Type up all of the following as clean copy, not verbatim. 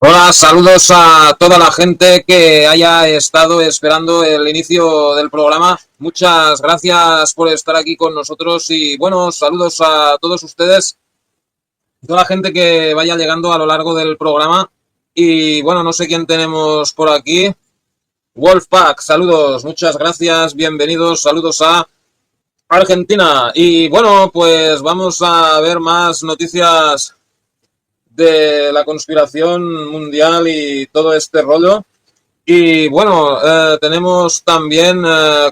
Hola, saludos a toda la gente que haya estado esperando el inicio del programa. Muchas gracias por estar aquí con nosotros y bueno, saludos a todos ustedes, toda la gente que vaya llegando a lo largo del programa. Y bueno, no sé quién tenemos por aquí. Wolfpack, saludos, muchas gracias, bienvenidos, saludos a Argentina. Y bueno, pues vamos a ver más noticias de la conspiración mundial y todo este rollo. Y bueno, tenemos también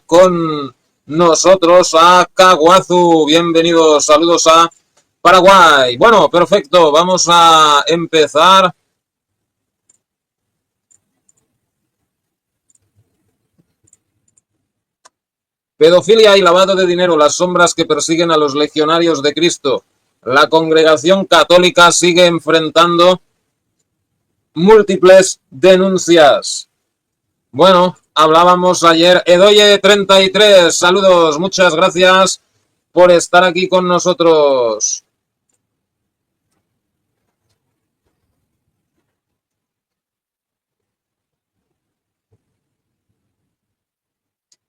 con nosotros a Kawazu. Bienvenidos, saludos a Paraguay. Bueno, perfecto, vamos a empezar. Pedofilia y lavado de dinero, las sombras que persiguen a los legionarios de Cristo. La congregación católica sigue enfrentando múltiples denuncias. Bueno, hablábamos ayer. Edoye33, saludos, muchas gracias por estar aquí con nosotros.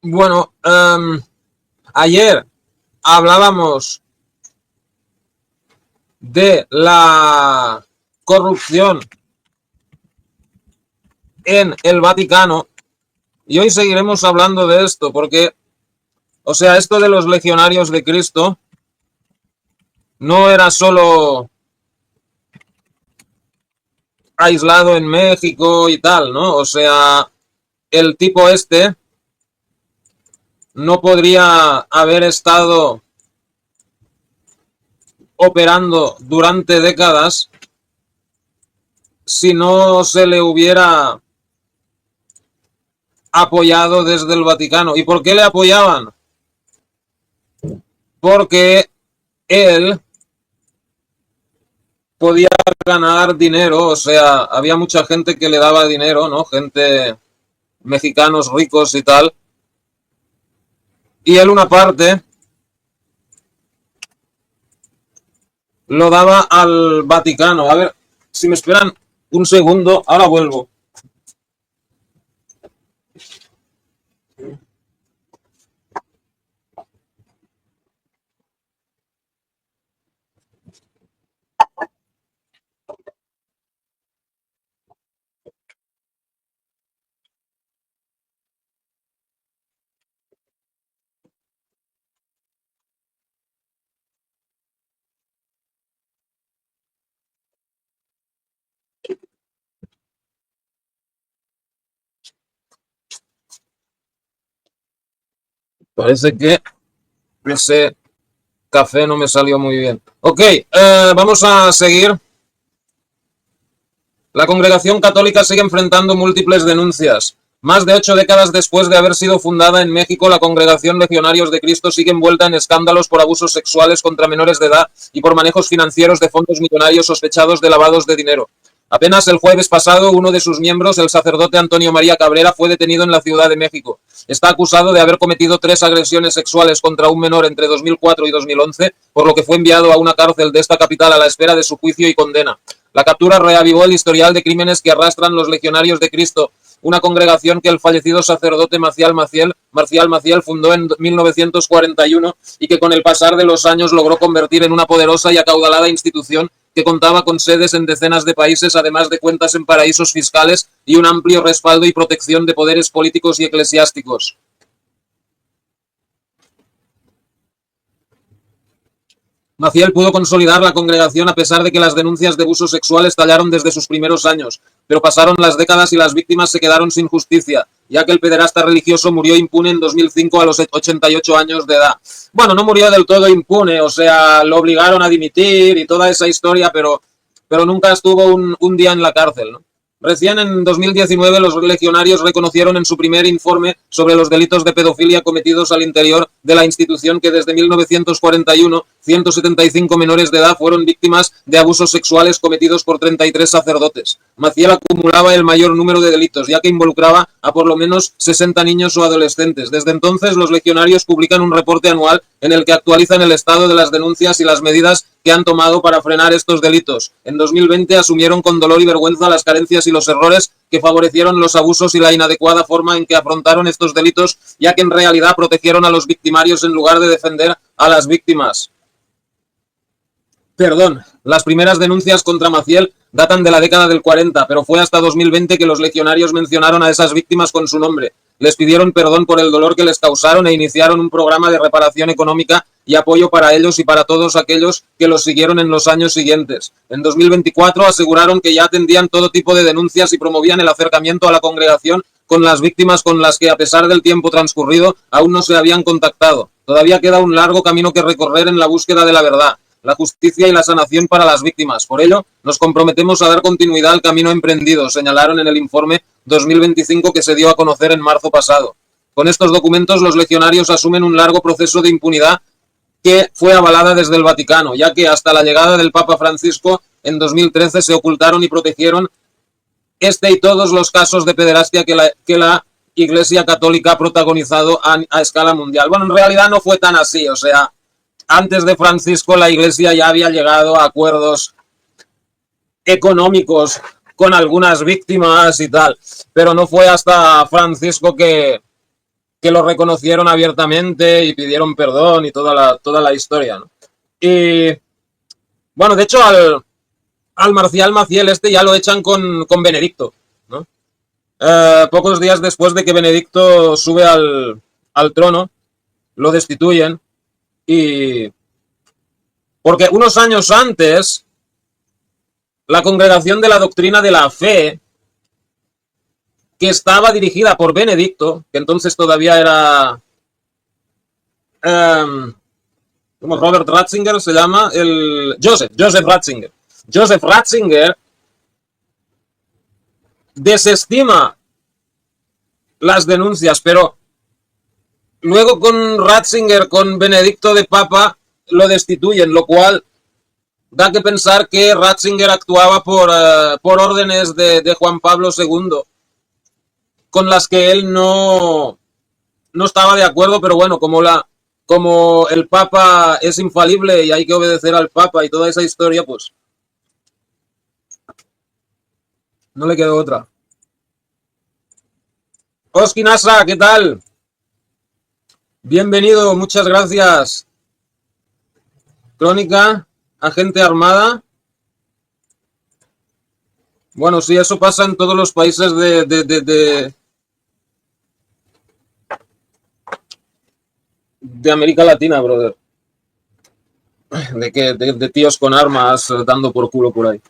Bueno, ayer hablábamos de la corrupción en el Vaticano y hoy seguiremos hablando de esto porque, o sea, esto de los legionarios de Cristo no era solo aislado en México y tal, ¿no? O sea, el tipo este no podría haber estado operando durante décadas si no se le hubiera apoyado desde el Vaticano. ¿Y por qué le apoyaban? Porque él podía ganar dinero, o sea, había mucha gente que le daba dinero, ¿no? Gente, mexicanos ricos y tal. Y él una parte lo daba al Vaticano. A ver, si me esperan un segundo, ahora vuelvo. Parece que ese café no me salió muy bien. Ok, vamos a seguir. La congregación católica sigue enfrentando múltiples denuncias. Más de 8 décadas después de haber sido fundada en México, la congregación Legionarios de Cristo sigue envuelta en escándalos por abusos sexuales contra menores de edad y por manejos financieros de fondos millonarios sospechados de lavados de dinero. Apenas el jueves pasado, uno de sus miembros, el sacerdote Antonio María Cabrera, fue detenido en la Ciudad de México. Está acusado de haber cometido 3 agresiones sexuales contra un menor entre 2004 y 2011, por lo que fue enviado a una cárcel de esta capital a la espera de su juicio y condena. La captura reavivó el historial de crímenes que arrastran los Legionarios de Cristo, una congregación que el fallecido sacerdote Marcial Maciel fundó en 1941 y que con el pasar de los años logró convertir en una poderosa y acaudalada institución que contaba con sedes en decenas de países, además de cuentas en paraísos fiscales y un amplio respaldo y protección de poderes políticos y eclesiásticos. Maciel pudo consolidar la congregación a pesar de que las denuncias de abuso sexual estallaron desde sus primeros años, pero pasaron las décadas y las víctimas se quedaron sin justicia, ya que el pederasta religioso murió impune en 2005 a los 88 años de edad. Bueno, no murió del todo impune, o sea, lo obligaron a dimitir y toda esa historia, pero nunca estuvo un día en la cárcel, ¿no? Recién en 2019 los legionarios reconocieron en su primer informe sobre los delitos de pedofilia cometidos al interior de la institución que desde 1941 175 menores de edad fueron víctimas de abusos sexuales cometidos por 33 sacerdotes. Maciel acumulaba el mayor número de delitos, ya que involucraba a por lo menos 60 niños o adolescentes. Desde entonces los legionarios publican un reporte anual en el que actualizan el estado de las denuncias y las medidas que han tomado para frenar estos delitos. En 2020 asumieron con dolor y vergüenza las carencias y los errores que favorecieron los abusos y la inadecuada forma en que afrontaron estos delitos, ya que en realidad protegieron a los victimarios en lugar de defender a las víctimas. Perdón, las primeras denuncias contra Maciel datan de la década del 40, pero fue hasta 2020 que los legionarios mencionaron a esas víctimas con su nombre. Les pidieron perdón por el dolor que les causaron e iniciaron un programa de reparación económica y apoyo para ellos y para todos aquellos que los siguieron en los años siguientes. En 2024 aseguraron que ya atendían todo tipo de denuncias y promovían el acercamiento a la congregación con las víctimas con las que, a pesar del tiempo transcurrido, aún no se habían contactado. Todavía queda un largo camino que recorrer en la búsqueda de la verdad, la justicia y la sanación para las víctimas. Por ello, nos comprometemos a dar continuidad al camino emprendido, señalaron en el informe 2025 que se dio a conocer en marzo pasado. Con estos documentos, los legionarios asumen un largo proceso de impunidad que fue avalada desde el Vaticano, ya que hasta la llegada del Papa Francisco en 2013 se ocultaron y protegieron este y todos los casos de pederastia que la Iglesia Católica ha protagonizado a escala mundial. Bueno, en realidad no fue tan así, o sea, antes de Francisco la Iglesia ya había llegado a acuerdos económicos con algunas víctimas y tal, pero no fue hasta Francisco que lo reconocieron abiertamente y pidieron perdón y toda la historia, ¿no? Y bueno, de hecho al Marcial Maciel este ya lo echan con Benedicto, ¿no? Pocos días después de que Benedicto sube al trono, lo destituyen y porque unos años antes la Congregación de la Doctrina de la Fe, que estaba dirigida por Benedicto, que entonces todavía era como Robert Ratzinger se llama, el Joseph Ratzinger. Joseph Ratzinger desestima las denuncias, pero luego con Ratzinger, con Benedicto de Papa, lo destituyen, lo cual da que pensar que Ratzinger actuaba por órdenes de Juan Pablo II, con las que él no estaba de acuerdo, pero bueno, como el Papa es infalible y hay que obedecer al Papa y toda esa historia, pues no le quedó otra. Oski Nasa, ¿qué tal? Bienvenido, muchas gracias. Crónica, agente armada. Bueno, sí, eso pasa en todos los países de América Latina, brother. De tíos con armas dando por culo por ahí.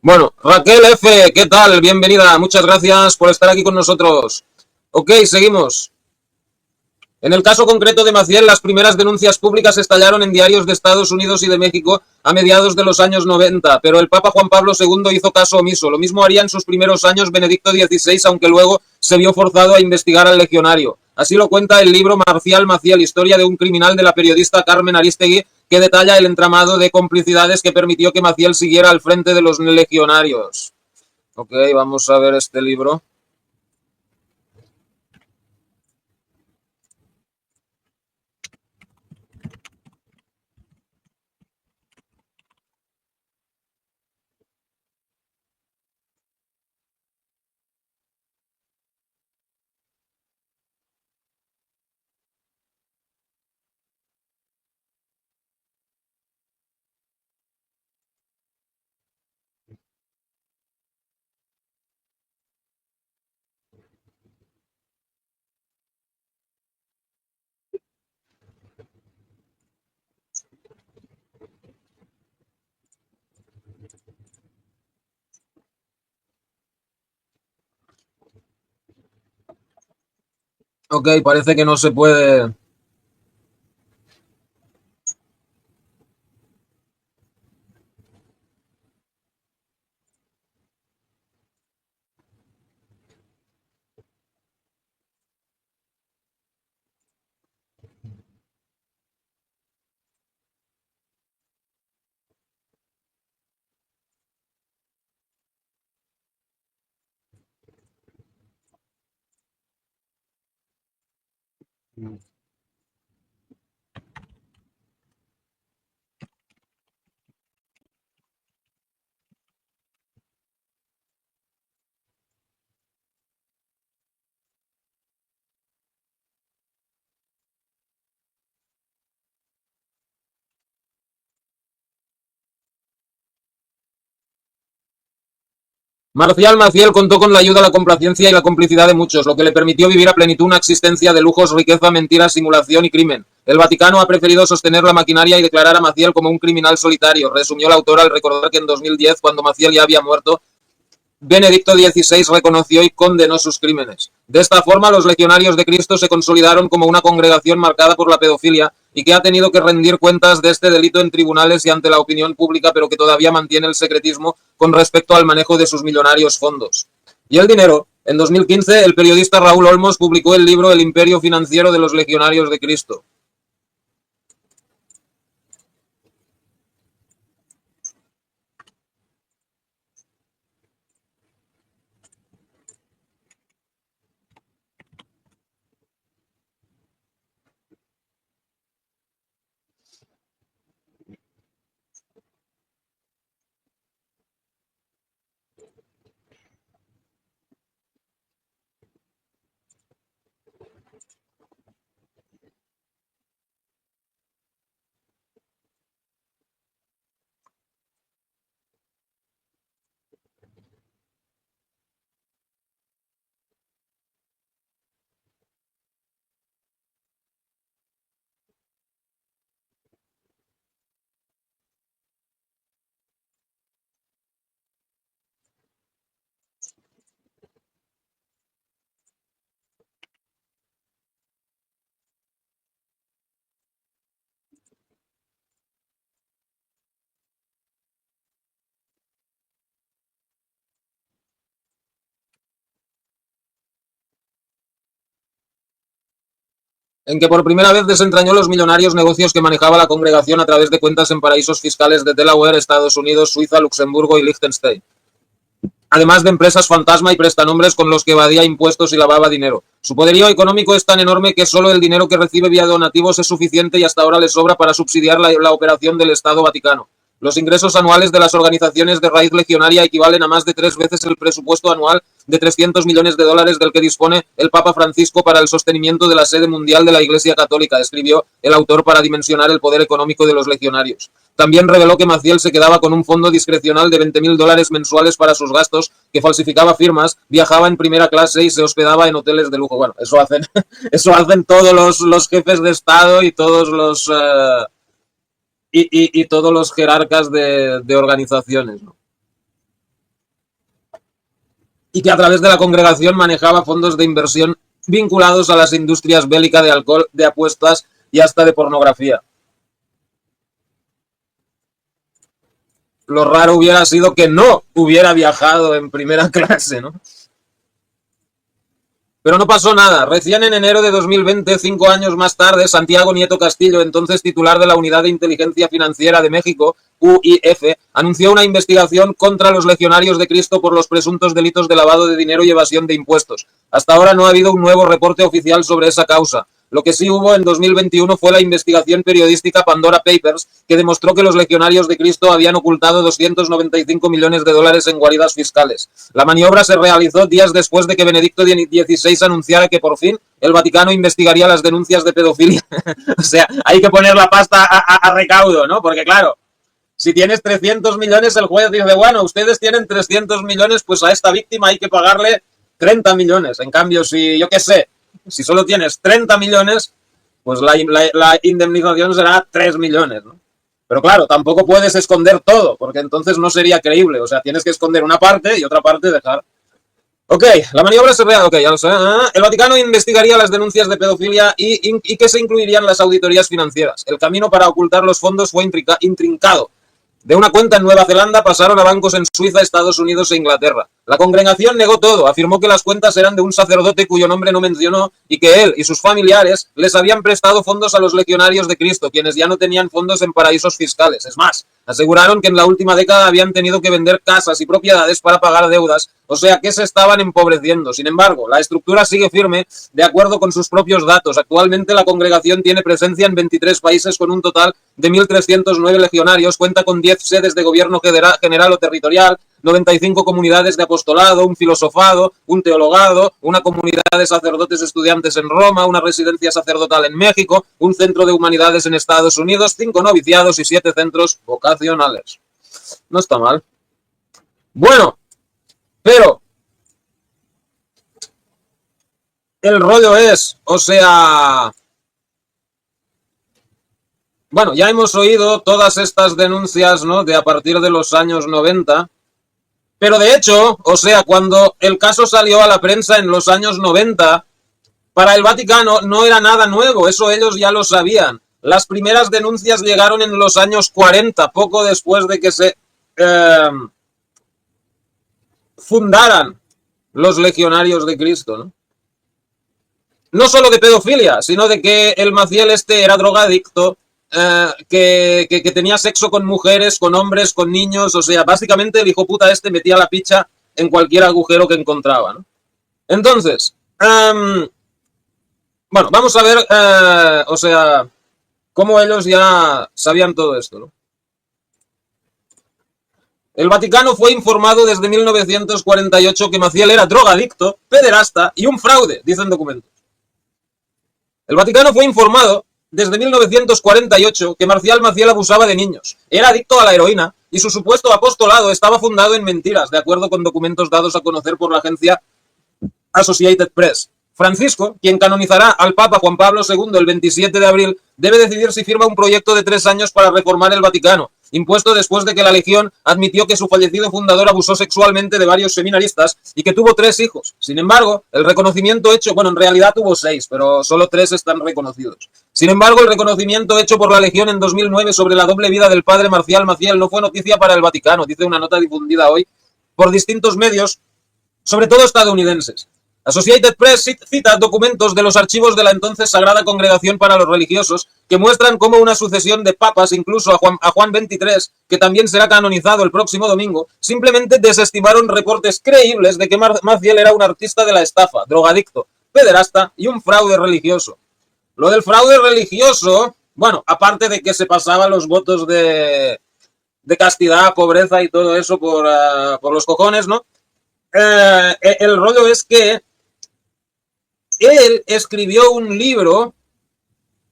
Bueno, Raquel F., ¿qué tal? Bienvenida, muchas gracias por estar aquí con nosotros. Ok, seguimos. En el caso concreto de Maciel, las primeras denuncias públicas estallaron en diarios de Estados Unidos y de México a mediados de los años 90, pero el Papa Juan Pablo II hizo caso omiso. Lo mismo haría en sus primeros años Benedicto XVI, aunque luego se vio forzado a investigar al legionario. Así lo cuenta el libro Marcial Maciel, historia de un criminal, de la periodista Carmen Aristegui, que detalla el entramado de complicidades que permitió que Maciel siguiera al frente de los legionarios. Ok, vamos a ver este libro. Ok, parece que no se puede. Marcial Maciel contó con la ayuda, la complacencia y la complicidad de muchos, lo que le permitió vivir a plenitud una existencia de lujos, riqueza, mentira, simulación y crimen. El Vaticano ha preferido sostener la maquinaria y declarar a Maciel como un criminal solitario, resumió el autor al recordar que en 2010, cuando Maciel ya había muerto, Benedicto XVI reconoció y condenó sus crímenes. De esta forma, los legionarios de Cristo se consolidaron como una congregación marcada por la pedofilia y que ha tenido que rendir cuentas de este delito en tribunales y ante la opinión pública, pero que todavía mantiene el secretismo con respecto al manejo de sus millonarios fondos. Y el dinero. En 2015, el periodista Raúl Olmos publicó el libro El imperio financiero de los legionarios de Cristo. En que por primera vez desentrañó los millonarios negocios que manejaba la congregación a través de cuentas en paraísos fiscales de Delaware, Estados Unidos, Suiza, Luxemburgo y Liechtenstein, además de empresas fantasma y prestanombres con los que evadía impuestos y lavaba dinero. Su poderío económico es tan enorme que solo el dinero que recibe vía donativos es suficiente y hasta ahora le sobra para subsidiar la operación del Estado Vaticano. Los ingresos anuales de las organizaciones de raíz legionaria equivalen a más de 3 veces el presupuesto anual de 300 millones de dólares del que dispone el Papa Francisco para el sostenimiento de la sede mundial de la Iglesia Católica, escribió el autor para dimensionar el poder económico de los legionarios. También reveló que Maciel se quedaba con un fondo discrecional de 20.000 dólares mensuales para sus gastos, que falsificaba firmas, viajaba en primera clase y se hospedaba en hoteles de lujo. Bueno, eso hacen todos los jefes de Estado y todos los... y todos los jerarcas de organizaciones, ¿no? Y que a través de la congregación manejaba fondos de inversión vinculados a las industrias bélicas, de alcohol, de apuestas y hasta de pornografía. Lo raro hubiera sido que no hubiera viajado en primera clase, ¿no? Pero no pasó nada. Recién en enero de 2020, 5 años más tarde, Santiago Nieto Castillo, entonces titular de la Unidad de Inteligencia Financiera de México, UIF, anunció una investigación contra los legionarios de Cristo por los presuntos delitos de lavado de dinero y evasión de impuestos. Hasta ahora no ha habido un nuevo reporte oficial sobre esa causa. Lo que sí hubo en 2021 fue la investigación periodística Pandora Papers, que demostró que los legionarios de Cristo habían ocultado 295 millones de dólares en guaridas fiscales. La maniobra se realizó días después de que Benedicto XVI anunciara que por fin el Vaticano investigaría las denuncias de pedofilia. O sea, hay que poner la pasta a recaudo, ¿no? Porque claro, si tienes 300 millones, el juez dice, bueno, ustedes tienen 300 millones, pues a esta víctima hay que pagarle 30 millones. En cambio, si yo qué sé, si solo tienes 30 millones, pues la indemnización será 3 millones, ¿no? Pero claro, tampoco puedes esconder todo, porque entonces no sería creíble. O sea, tienes que esconder una parte y otra parte dejar. Ok, la maniobra se realiza. Ok, ya lo sé. El Vaticano investigaría las denuncias de pedofilia y que se incluirían las auditorías financieras. El camino para ocultar los fondos fue intrincado. De una cuenta en Nueva Zelanda pasaron a bancos en Suiza, Estados Unidos e Inglaterra. La congregación negó todo, afirmó que las cuentas eran de un sacerdote cuyo nombre no mencionó y que él y sus familiares les habían prestado fondos a los legionarios de Cristo, quienes ya no tenían fondos en paraísos fiscales. Es más, aseguraron que en la última década habían tenido que vender casas y propiedades para pagar deudas, o sea que se estaban empobreciendo. Sin embargo, la estructura sigue firme de acuerdo con sus propios datos. Actualmente la congregación tiene presencia en 23 países con un total de 1.309 legionarios, cuenta con 10 sedes de gobierno general o territorial, 95 comunidades de apostolado, un filosofado, un teologado, una comunidad de sacerdotes estudiantes en Roma, una residencia sacerdotal en México, un centro de humanidades en Estados Unidos, 5 noviciados y 7 centros vocacionales. No está mal. Bueno, Pero el rollo es, o sea, bueno, ya hemos oído todas estas denuncias, ¿no? De a partir de los años 90, pero de hecho, o sea, cuando el caso salió a la prensa en los años 90, para el Vaticano no era nada nuevo, eso ellos ya lo sabían. Las primeras denuncias llegaron en los años 40, poco después de que se fundaran los legionarios de Cristo, ¿no? No solo de pedofilia, sino de que el Maciel este era drogadicto, que tenía sexo con mujeres, con hombres, con niños, o sea, básicamente el hijo puta este metía la picha en cualquier agujero que encontraba, ¿no? Entonces, bueno, vamos a ver, o sea, cómo ellos ya sabían todo esto, ¿no? El Vaticano fue informado desde 1948 que Maciel era drogadicto, pederasta y un fraude, dicen documentos. El Vaticano fue informado desde 1948 que Marcial Maciel abusaba de niños, era adicto a la heroína y su supuesto apostolado estaba fundado en mentiras, de acuerdo con documentos dados a conocer por la agencia Associated Press. Francisco, quien canonizará al Papa Juan Pablo II el 27 de abril, debe decidir si firma un proyecto de 3 años para reformar el Vaticano, impuesto después de que la Legión admitió que su fallecido fundador abusó sexualmente de varios seminaristas y que tuvo 3 hijos. Sin embargo, el reconocimiento hecho, bueno, en realidad tuvo 6, pero solo 3 están reconocidos. Sin embargo, el reconocimiento hecho por la Legión en 2009 sobre la doble vida del padre Marcial Maciel no fue noticia para el Vaticano, dice una nota difundida hoy por distintos medios, sobre todo estadounidenses. Associated Press cita documentos de los archivos de la entonces Sagrada Congregación para los Religiosos que muestran cómo una sucesión de papas, incluso a Juan XXIII, que también será canonizado el próximo domingo, simplemente desestimaron reportes creíbles de que Maciel era un artista de la estafa, drogadicto, pederasta y un fraude religioso. Lo del fraude religioso, bueno, aparte de que se pasaba los votos de castidad, pobreza y todo eso por los cojones, ¿no? El rollo es que él escribió un libro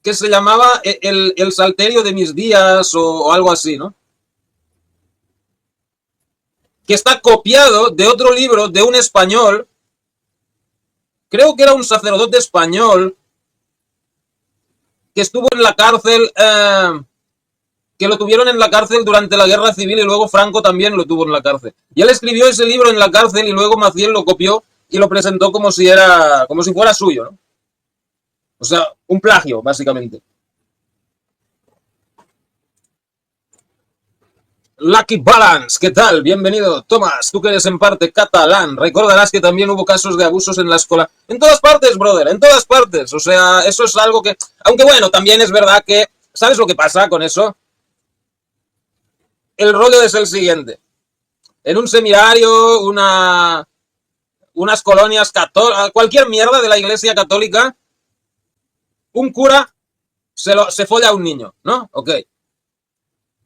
que se llamaba El Salterio de mis días o algo así, ¿no? Que está copiado de otro libro de un español, creo que era un sacerdote español, que estuvo en la cárcel, que lo tuvieron en la cárcel durante la Guerra Civil y luego Franco también lo tuvo en la cárcel. Y él escribió ese libro en la cárcel y luego Maciel lo copió y lo presentó como si fuera suyo, ¿no? O sea, un plagio, básicamente. Lucky Balance, ¿qué tal? Bienvenido. Tomás, tú que eres en parte catalán, recordarás que también hubo casos de abusos en la escuela. En todas partes, brother, en todas partes. O sea, eso es algo que... Aunque bueno, también es verdad que... ¿Sabes lo que pasa con eso? El rollo es el siguiente. En un seminario, unas colonias católicas, cualquier mierda de la iglesia católica, un cura se folla a un niño, ¿no? Ok.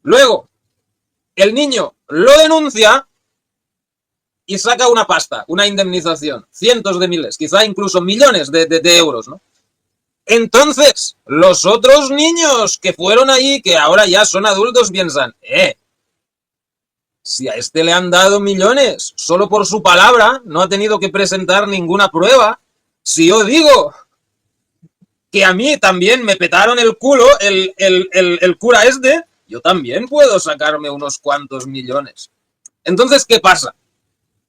Luego, el niño lo denuncia y saca una pasta, una indemnización, cientos de miles, quizá incluso millones de euros, ¿no? Entonces, los otros niños que fueron allí, que ahora ya son adultos, piensan, si a este le han dado millones solo por su palabra, no ha tenido que presentar ninguna prueba, si yo digo que a mí también me petaron el culo el cura este, yo también puedo sacarme unos cuantos millones. Entonces, ¿qué pasa?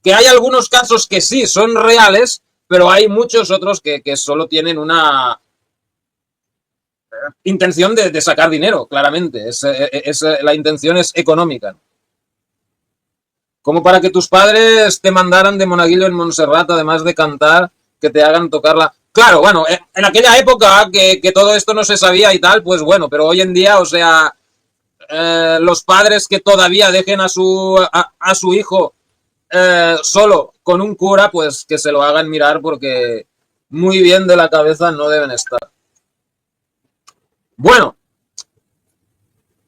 Que hay algunos casos que sí son reales, pero hay muchos otros que solo tienen una intención de sacar dinero, claramente. La intención es económica. Como para que tus padres te mandaran de monaguillo en Montserrat, además de cantar, que te hagan tocarla. Claro, bueno, en aquella época que todo esto no se sabía y tal, pues bueno, pero hoy en día, o sea, los padres que todavía dejen a su hijo solo con un cura, pues que se lo hagan mirar porque muy bien de la cabeza no deben estar. Bueno,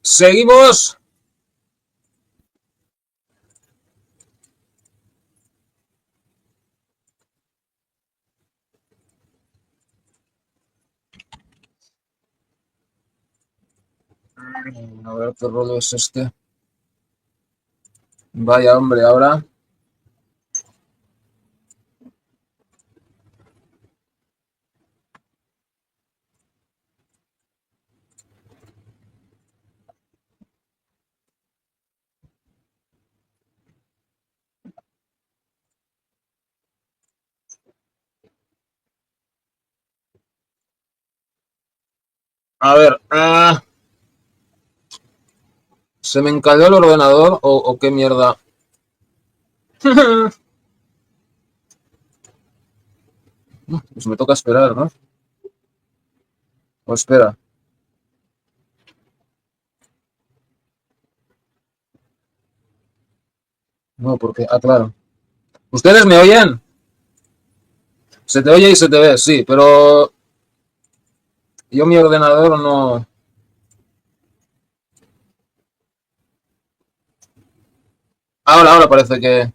seguimos. A ver qué rollo es este. Vaya hombre, ahora. A ver, ¿se me encalló el ordenador o qué mierda? Pues me toca esperar, ¿no? O espera. No, porque, claro. ¿Ustedes me oyen? Se te oye y se te ve, sí, pero yo mi ordenador no. Ahora parece que.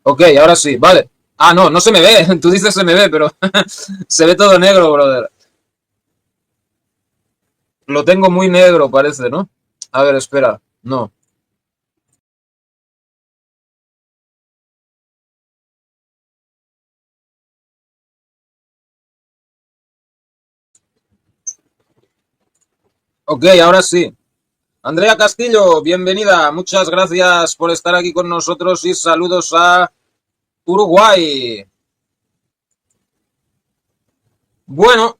Ok, ahora sí, vale. No, no se me ve. Tú dices se me ve, pero se ve todo negro, brother. Lo tengo muy negro, parece, ¿no? A ver, espera. No. Ok, ahora sí. Andrea Castillo, bienvenida. Muchas gracias por estar aquí con nosotros y saludos a Uruguay. Bueno,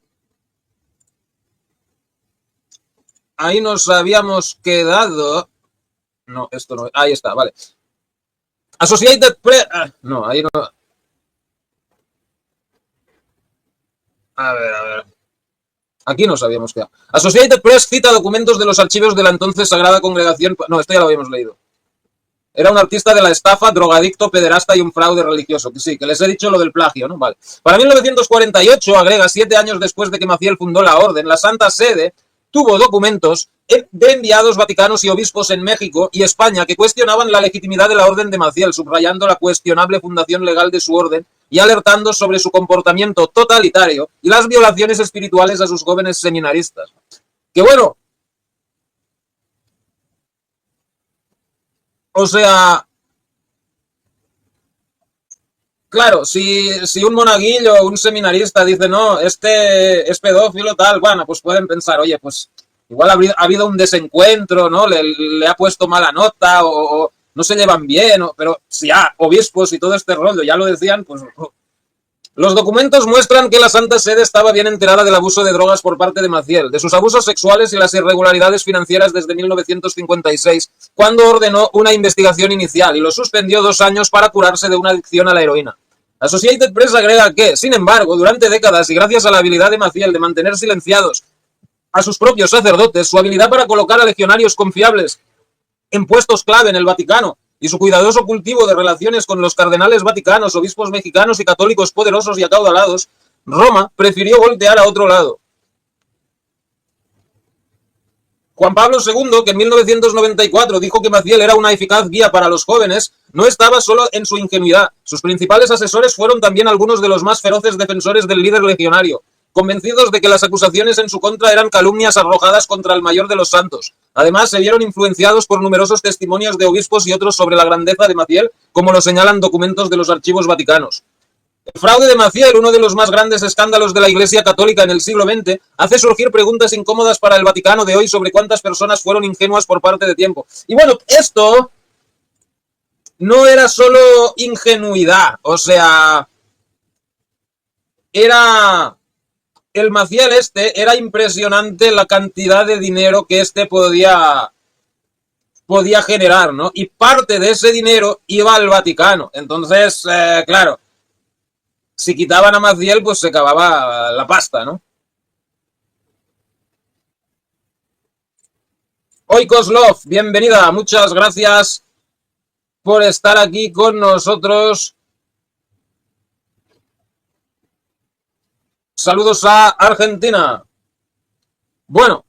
ahí nos habíamos quedado. No, esto no. Ahí está, vale. Associated Press. No, ahí no. A ver. Aquí nos habíamos quedado. Associated Press cita documentos de los archivos de la entonces Sagrada Congregación. No, esto ya lo habíamos leído. Era un artista de la estafa, drogadicto, pederasta y un fraude religioso. Que sí, que les he dicho lo del plagio, ¿no? Vale. Para 1948, agrega, 7 años después de que Maciel fundó la orden, la Santa Sede tuvo documentos de enviados vaticanos y obispos en México y España que cuestionaban la legitimidad de la orden de Maciel, subrayando la cuestionable fundación legal de su orden y alertando sobre su comportamiento totalitario y las violaciones espirituales a sus jóvenes seminaristas. Que bueno, o sea, claro, si un monaguillo o un seminarista dice, no, este es pedófilo, tal, bueno, pues pueden pensar, oye, pues igual ha habido un desencuentro, ¿no? Le ha puesto mala nota o no se llevan bien, pero si obispos y todo este rollo ya lo decían, pues los documentos muestran que la Santa Sede estaba bien enterada del abuso de drogas por parte de Maciel, de sus abusos sexuales y las irregularidades financieras desde 1956, cuando ordenó una investigación inicial y lo suspendió 2 años para curarse de una adicción a la heroína. Associated Press agrega que, sin embargo, durante décadas y gracias a la habilidad de Maciel de mantener silenciados a sus propios sacerdotes, su habilidad para colocar a legionarios confiables en puestos clave en el Vaticano y su cuidadoso cultivo de relaciones con los cardenales vaticanos, obispos mexicanos y católicos poderosos y acaudalados, Roma prefirió voltear a otro lado. Juan Pablo II, que en 1994 dijo que Maciel era una eficaz guía para los jóvenes, no estaba solo en su ingenuidad. Sus principales asesores fueron también algunos de los más feroces defensores del líder legionario, convencidos de que las acusaciones en su contra eran calumnias arrojadas contra el mayor de los santos. Además, se vieron influenciados por numerosos testimonios de obispos y otros sobre la grandeza de Maciel, como lo señalan documentos de los archivos vaticanos. El fraude de Maciel, uno de los más grandes escándalos de la Iglesia Católica en el siglo XX, hace surgir preguntas incómodas para el Vaticano de hoy sobre cuántas personas fueron ingenuas por parte de tiempo. Y bueno, esto no era solo ingenuidad, o sea, era el Maciel era impresionante la cantidad de dinero que podía generar, ¿no? Y parte de ese dinero iba al Vaticano. Entonces, claro, si quitaban a Maciel, pues se acababa la pasta, ¿no? Oikoslov, bienvenida, muchas gracias por estar aquí con nosotros. Saludos a Argentina. Bueno,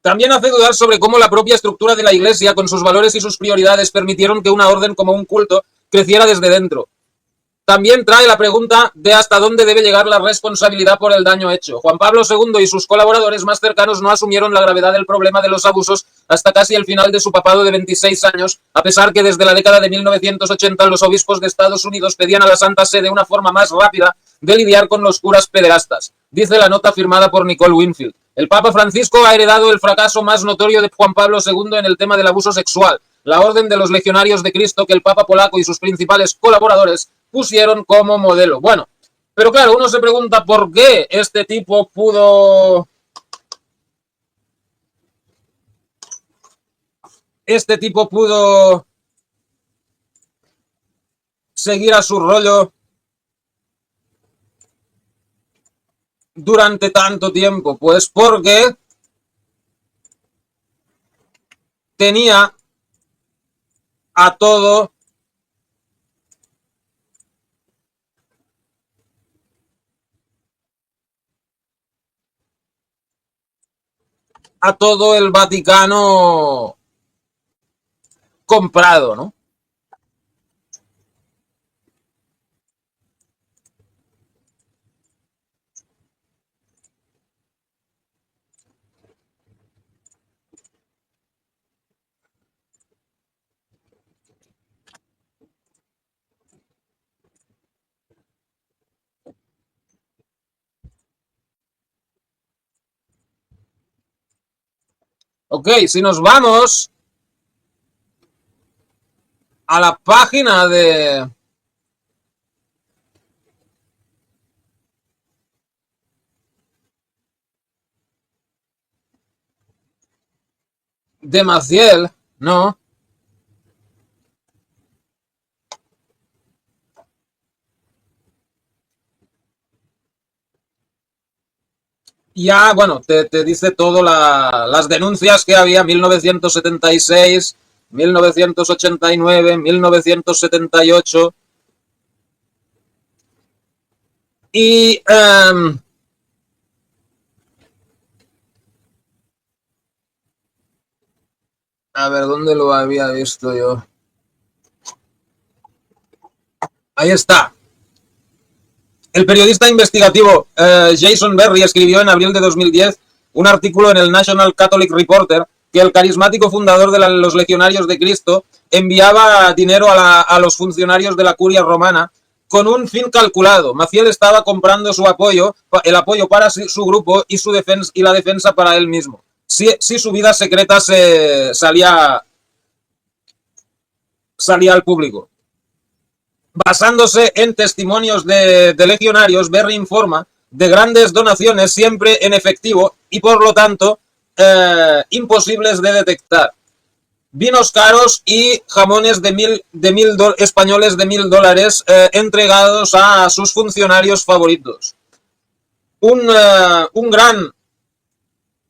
también hace dudar sobre cómo la propia estructura de la Iglesia, con sus valores y sus prioridades, permitieron que una orden como un culto creciera desde dentro. También trae la pregunta de hasta dónde debe llegar la responsabilidad por el daño hecho. Juan Pablo II y sus colaboradores más cercanos no asumieron la gravedad del problema de los abusos hasta casi el final de su papado de 26 años, a pesar que desde la década de 1980 los obispos de Estados Unidos pedían a la Santa Sede una forma más rápida de lidiar con los curas pederastas, dice la nota firmada por Nicole Winfield. El Papa Francisco ha heredado el fracaso más notorio de Juan Pablo II en el tema del abuso sexual, la Orden de los Legionarios de Cristo que el Papa polaco y sus principales colaboradores pusieron como modelo. Bueno, pero claro, uno se pregunta por qué este tipo pudo seguir a su rollo durante tanto tiempo. Pues porque tenía a todo el Vaticano comprado, ¿no? Ok, si nos vamos a la página de Maciel, ¿no? Ya, bueno, te dice todo las denuncias que había, 1976, 1989, 1978. Y, a ver, ¿dónde lo había visto yo? Ahí está. El periodista investigativo Jason Berry escribió en abril de 2010 un artículo en el National Catholic Reporter que el carismático fundador de los Legionarios de Cristo enviaba dinero a los funcionarios de la curia romana con un fin calculado. Maciel estaba comprando el apoyo para su grupo y la defensa para él mismo. Si su vida secreta salía al público. Basándose en testimonios de legionarios, Berry informa de grandes donaciones siempre en efectivo y por lo tanto imposibles de detectar. Vinos caros y jamones españoles de $1000 entregados a sus funcionarios favoritos. Un gran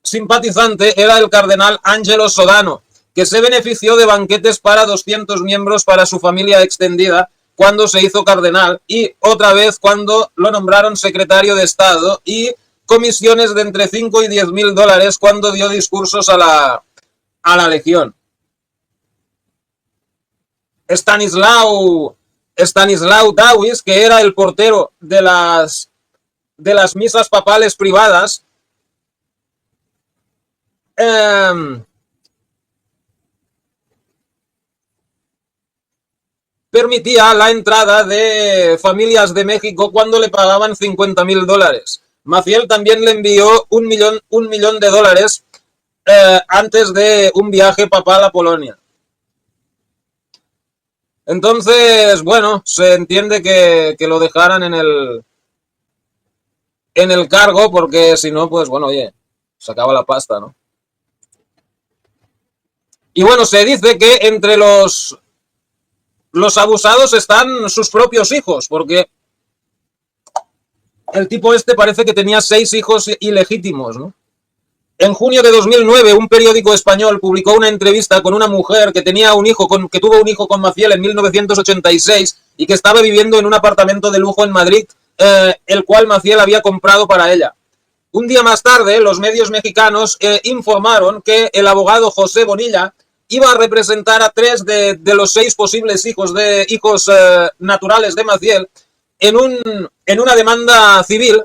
simpatizante era el cardenal Angelo Sodano, que se benefició de banquetes para 200 miembros para su familia extendida cuando se hizo cardenal y otra vez cuando lo nombraron secretario de Estado y comisiones de entre 5 y 10.000 dólares cuando dio discursos a la Legión. Stanislao Dawis, que era el portero de las misas papales privadas, permitía la entrada de familias de México cuando le pagaban 50.000 dólares. Maciel también le envió un millón de dólares antes de un viaje papal a Polonia. Entonces, bueno, se entiende que lo dejaran en el cargo porque si no, pues bueno, oye, se acaba la pasta, ¿no? Y bueno, se dice que entre los abusados están sus propios hijos, porque el tipo este parece que tenía 6 hijos ilegítimos, ¿no? En junio de 2009, un periódico español publicó una entrevista con una mujer que tuvo un hijo con Maciel en 1986 y que estaba viviendo en un apartamento de lujo en Madrid, el cual Maciel había comprado para ella. Un día más tarde, los medios mexicanos informaron que el abogado José Bonilla iba a representar a 3 de los 6 posibles hijos naturales de Maciel en una demanda civil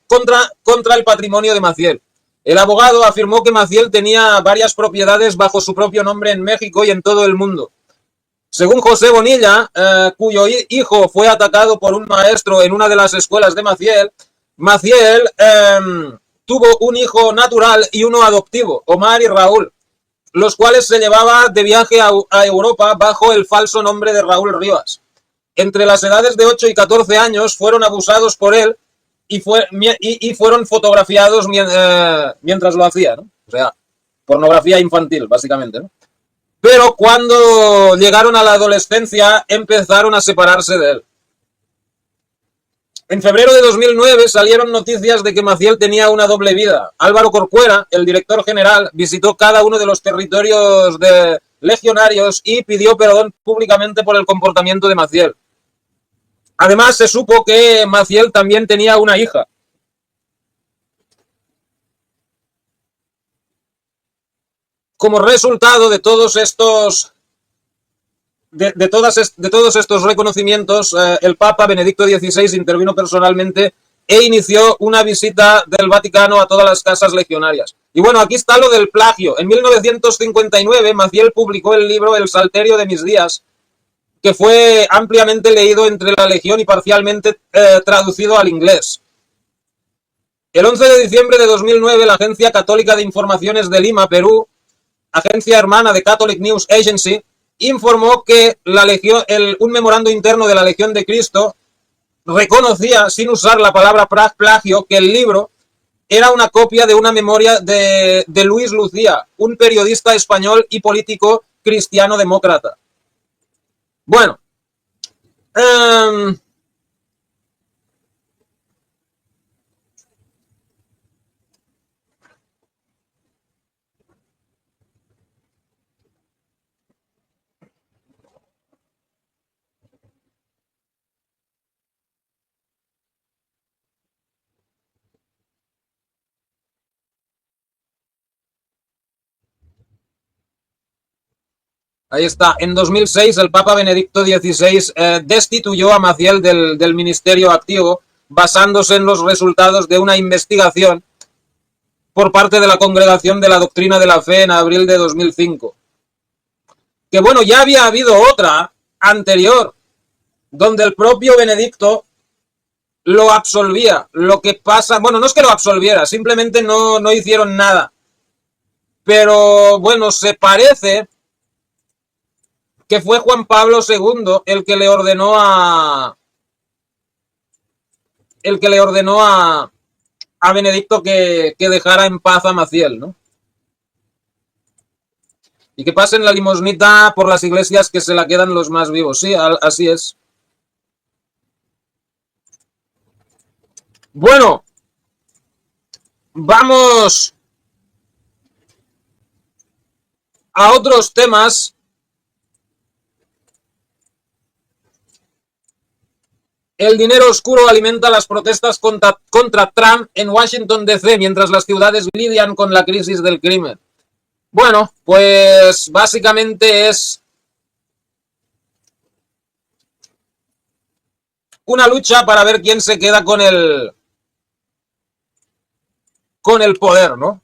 contra el patrimonio de Maciel. El abogado afirmó que Maciel tenía varias propiedades bajo su propio nombre en México y en todo el mundo. Según José Bonilla, cuyo hijo fue atacado por un maestro en una de las escuelas de Maciel, tuvo un hijo natural y uno adoptivo, Omar y Raúl. los cuales se llevaba de viaje a Europa bajo el falso nombre de Raúl Rivas. Entre las edades de 8 y 14 años fueron abusados por él y fueron fotografiados mientras lo hacía, ¿no? O sea, pornografía infantil, básicamente, ¿no? Pero cuando llegaron a la adolescencia empezaron a separarse de él. En febrero de 2009 salieron noticias de que Maciel tenía una doble vida. Álvaro Corcuera, el director general, visitó cada uno de los territorios de legionarios y pidió perdón públicamente por el comportamiento de Maciel. Además, se supo que Maciel también tenía una hija. Como resultado de todos estos de todos estos reconocimientos, el Papa Benedicto XVI intervino personalmente e inició una visita del Vaticano a todas las casas legionarias. Y bueno, aquí está lo del plagio. En 1959, Maciel publicó el libro El Salterio de mis días, que fue ampliamente leído entre la legión y parcialmente traducido al inglés. El 11 de diciembre de 2009, la Agencia Católica de Informaciones de Lima, Perú, agencia hermana de Catholic News Agency, informó que un memorando interno de la Legión de Cristo reconocía, sin usar la palabra plagio, que el libro era una copia de una memoria de Luis Lucía, un periodista español y político cristiano demócrata. Bueno, ahí está. En 2006, el Papa Benedicto XVI destituyó a Maciel del ministerio activo, basándose en los resultados de una investigación por parte de la Congregación de la Doctrina de la Fe en abril de 2005. Que bueno, ya había habido otra anterior, donde el propio Benedicto lo absolvía. Lo que pasa, bueno, no es que lo absolviera, simplemente no hicieron nada. Pero bueno, se parece que fue Juan Pablo II el que le ordenó a Benedicto que dejara en paz a Maciel, ¿no? Y que pasen la limosnita por las iglesias, que se la quedan los más vivos. Sí, así es. Bueno, vamos a otros temas. El dinero oscuro alimenta las protestas contra Trump en Washington, D.C., mientras las ciudades lidian con la crisis del crimen. Bueno, pues básicamente es una lucha para ver quién se queda con el poder, ¿no?